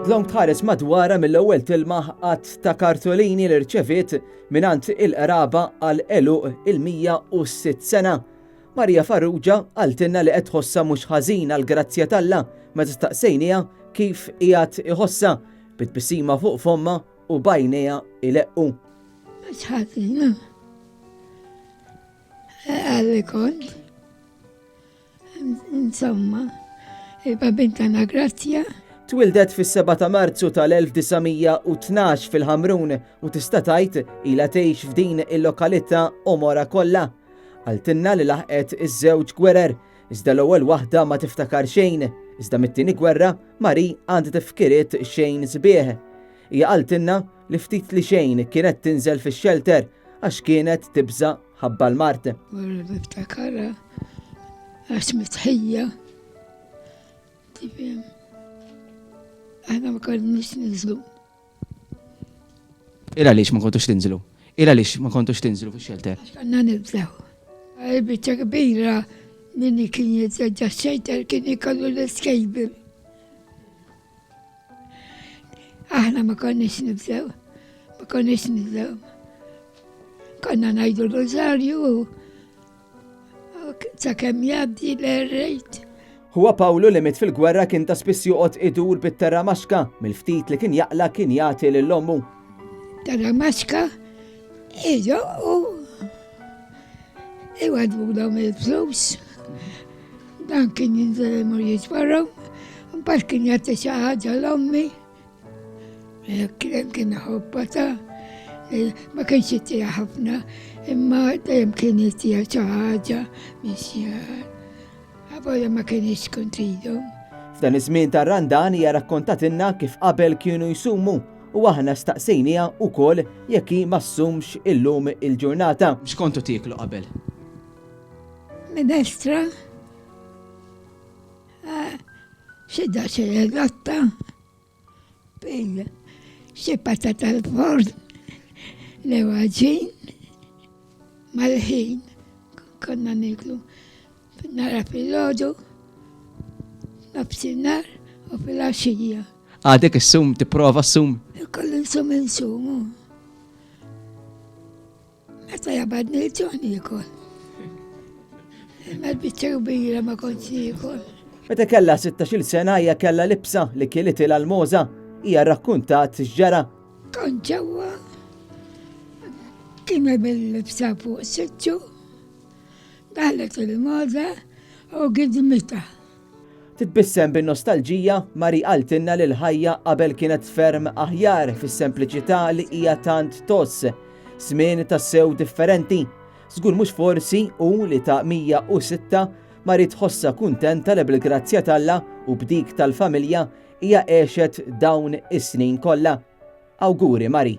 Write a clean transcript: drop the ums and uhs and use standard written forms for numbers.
Dlong tħares madwara mill-ewwel tilma qatt ta' kartolini li rċeviet minant il-qraba għal eluq il-106 sena. Marija Farrugia għaltinna li qed tħossha mhux ħażin għal grazzja talla meta staqsejniha kif qiegħed iħossha bit-tbissima fuq fomma u bajnejha ileqqu. Mhux ħażin. Għalli kont. Insomma, il-babin tagħna grazzja. Twildet fis-7 ta' Marzu tal-1912 fil-Ħamrun u tista' tgħid ilha tgħix f'din il-lokalità omora kollha. Għaltinna li laħqet iż-żewġ gwerer, iżda l-ewwel waħda ma tiftakar xejn, iżda mit-tieni gwerra Mari għandha tifkiriet xejn sbieħ. Hija qaltilna li ftit li xejn kienet tinżel fix-shelter għax kienet tibża ħabba l-mart. Wara niftakarha għax mitħija. Tifhem. Aħna ma konniex ninżlu. Ila għaliex ma kontux tinżlu? Ila għaliex ma kontux tinżlu fix-shelter? Għax konna nibżaw. Għal-biċċa kbira minni kien jitżeġġa x-xejter kien ikollu l-iskejbil. Aħna ma konniex nibżaw. Ma konniex nibżaw. Konna ngħidu l-rożarju sakemm jgħaddi l-rejt. Huwa Pawlu li mit fil-gwerra kien ta' spiss joqgħod idur bit-terra maxka mill-ftit li kien jaqla kien jagħti lil-ommu. Terra maxka u iwadwulhom il-flus. Dan kien jinżel imur jiġbarhom, mbagħad kien jagħti xi ħaġa l-ommi. Kien ħobbata, ma kienx jittiha ħafna, imma dejjem kien jittiha xi ħaġa mixjar. Għaboja ma kienx kontridhom. F'dan iż-żmien tar-randan hija rakkontatilna kif qabel kienu jsumu u aħna staqsejniha wkoll jekk hi ma ssumx illum il-ġurnata. X'kontu tieklu qabel? Minestra. Xi daxxej latta. Bil xi patata l-forn. Lewaġin. Mal-ħin konna niklu. Nara fil-ħodu, nafsinar u fil-għaxija. Għadek is-sum, tipprova s-sum? Kollu insumu. Meta jabadni l-ġoni jikol. Ma l-bicċa kbira ma konċi jikol. Meta kella 16 sena hija kella libsa li kienet il-almoza hija rrakkuntat x'ġara. Kont ġewwa. Kien bil-libsa fuq siċċu. Daħlet il-moda u gidmita. Titbissem bin-nostalġija Mari qaltilna li l-ħajja qabel kienet ferm aħjar fis-sempliċità li hija tant toss, żmien tassew differenti. Żgur mhux forsi u li ta' 106 Mari tħossha kuntenta li bil-grazzja talla u b'dik tal-familja hija għexet dawn is-snin kollha. Awguri Mari.